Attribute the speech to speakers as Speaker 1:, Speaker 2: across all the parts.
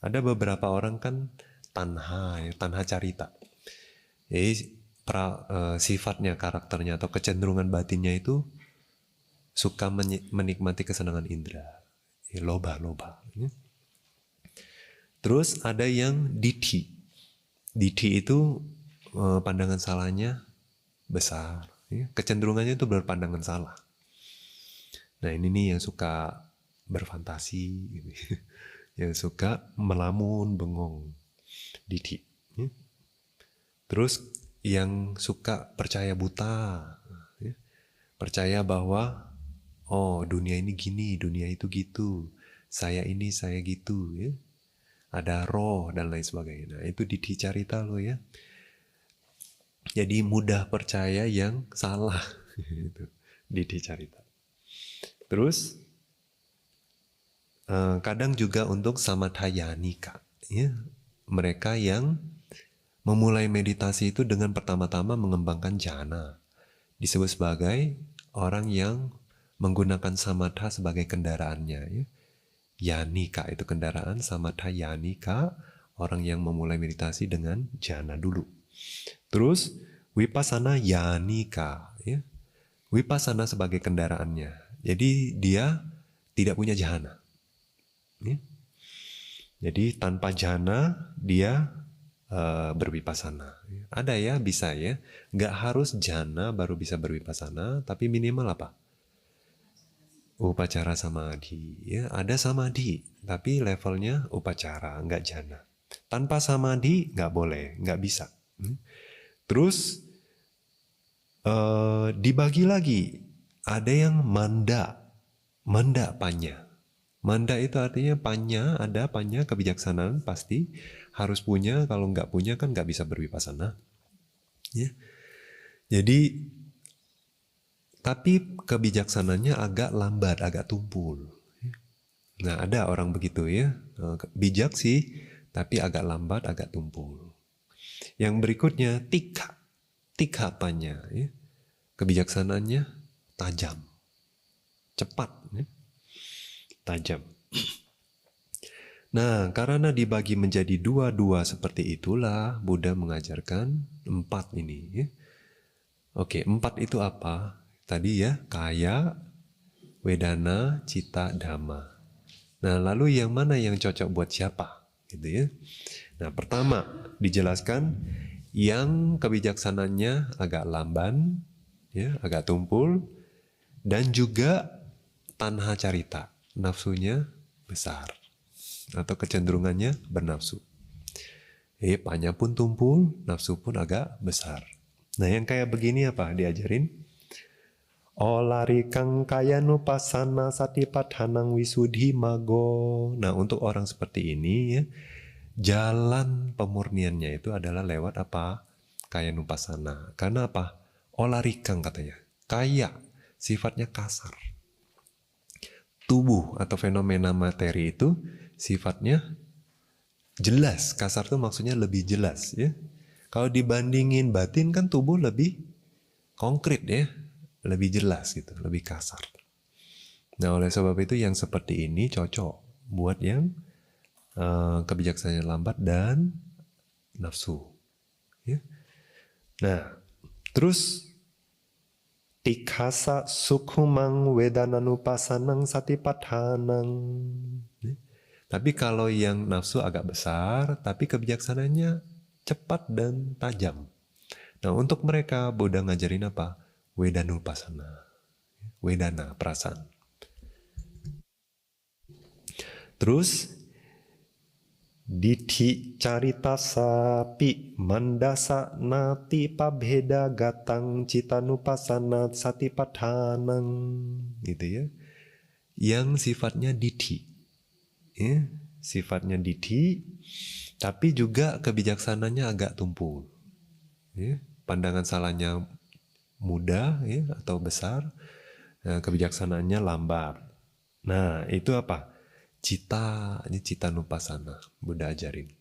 Speaker 1: Ada beberapa orang kan tanha, ya, tanha carita. Jadi sifatnya, karakternya atau kecenderungan batinnya itu suka menikmati kesenangan indera. Ya, loba. Ya. Terus ada yang dithi. Dithi itu pandangan salahnya besar. Ya. Kecenderungannya itu berpandangan salah. Nah ini nih yang suka berfantasi, gitu. Yang suka melamun, bengong, dithi. Ya. Terus yang suka percaya buta, ya. Percaya bahwa oh dunia ini gini, dunia itu gitu, saya ini, saya gitu, ya. Ada roh dan lain sebagainya. Nah itu dithi carita lo ya. Jadi mudah percaya yang salah, itu dithi carita. Terus kadang juga untuk samathayanika, ya, mereka yang memulai meditasi itu dengan pertama-tama mengembangkan jhana, disebut sebagai orang yang menggunakan samatha sebagai kendaraannya. Ya. Yanika itu kendaraan, samathayanika orang yang memulai meditasi dengan jhana dulu. Terus vipassana yanika, ya, vipassana sebagai kendaraannya. Jadi dia tidak punya jhana. Ya. Jadi tanpa jhana dia berwipasana. Ada ya, bisa ya. Nggak harus jhana baru bisa berwipasana, tapi minimal apa? Upacara samadhi. Ya, ada samadhi, tapi levelnya upacara, nggak jhana. Tanpa samadhi nggak boleh, nggak bisa. Terus dibagi lagi. Ada yang manda panya. Manda itu artinya panya, ada panya kebijaksanaan pasti harus punya. Kalau nggak punya kan nggak bisa berwipasana. Ya. Jadi tapi kebijaksanaannya agak lambat, agak tumpul. Nah ada orang begitu ya, bijak sih, tapi agak lambat, agak tumpul. Yang berikutnya tikha panya, ya. Kebijaksanaannya tajam, cepat, ya. Tajam. Nah, karena dibagi menjadi dua-dua seperti itulah Buddha mengajarkan 4 ini. Ya. Oke, 4 itu apa? Tadi ya, kaya, wedana, cita, dhamma. Nah, lalu yang mana yang cocok buat siapa? Gitu ya. Nah, pertama dijelaskan yang kebijaksanaannya agak lamban, ya, agak tumpul, dan juga tanha carita, nafsunya besar atau kecenderungannya bernafsu. Panya pun tumpul, nafsu pun agak besar. Nah yang kayak begini apa diajarin? Olarikang kaya nupasana satipathanang wisudhi mago. Nah untuk orang seperti ini ya, jalan pemurniannya itu adalah lewat apa? Kaya nupasana. Karena apa? Olarikang katanya. Kaya, sifatnya kasar. Tubuh atau fenomena materi itu sifatnya jelas. Kasar tuh maksudnya lebih jelas ya. Kalau dibandingin batin kan tubuh lebih konkret ya, lebih jelas gitu, lebih kasar. Nah oleh sebab itu yang seperti ini cocok buat yang kebijaksanaan lambat dan nafsu. Ya. Nah terus tikhasa sukhumang wedananupasanang satipathanang. Ya. Tapi kalau yang nafsu agak besar, tapi kebijaksanaannya cepat dan tajam. Nah untuk mereka Buddha ngajarin apa? Wedanupasana. Wedana, perasaan. Terus dithi carita sapi mandasa nati pabheda gatang citanupasana satipathanang. Gitu ya. Yang sifatnya dithi. Ya, sifatnya dithi, tapi juga kebijaksanaannya agak tumpul. Ya, pandangan salahnya mudah ya, atau besar, kebijaksanaannya lambat. Nah itu apa? Ini cita nupasana Buddha ajarin.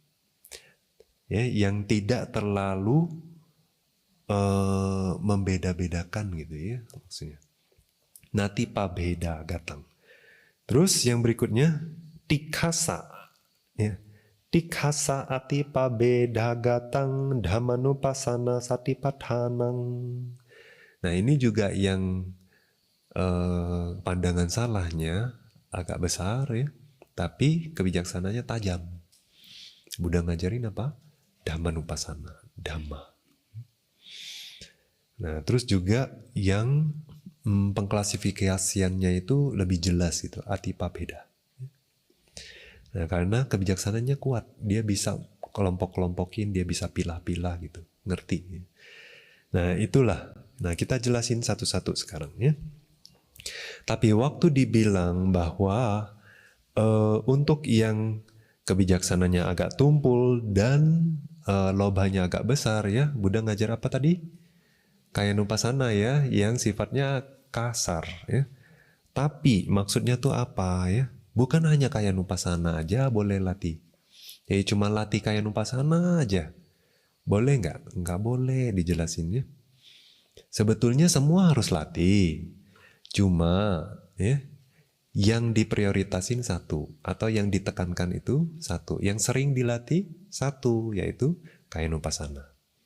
Speaker 1: Ya, yang tidak terlalu membeda-bedakan gitu ya maksudnya. Nati pabheda gatang. Terus yang berikutnya tikhasa, ya, Dikasa atipa bedagatang dhammanupasana satipathanang. Nah ini juga yang pandangan salahnya agak besar ya, tapi kebijaksanaannya tajam. Buddha ngajarin apa? Dhammanupasana, dhamma. Nah terus juga yang pengklasifikasiannya itu lebih jelas gitu, atipa beda. Nah karena kebijaksanaannya kuat, dia bisa kelompok-kelompokin, dia bisa pilah-pilah gitu, ngerti. Nah itulah, nah kita jelasin satu-satu sekarang ya. Tapi waktu dibilang bahwa untuk yang kebijaksananya agak tumpul dan lobhanya agak besar ya, Buddha ngajar apa tadi? Kayanupasana ya, yang sifatnya kasar ya. Tapi maksudnya tuh apa ya? Bukan hanya kayanupasana aja boleh latih. Ya cuma latih kayanupasana aja. Boleh nggak? Nggak boleh dijelasin ya. Sebetulnya semua harus latih. Cuma ya yang diprioritasin satu atau yang ditekankan itu satu. Yang sering dilatih satu, yaitu kayanupasana.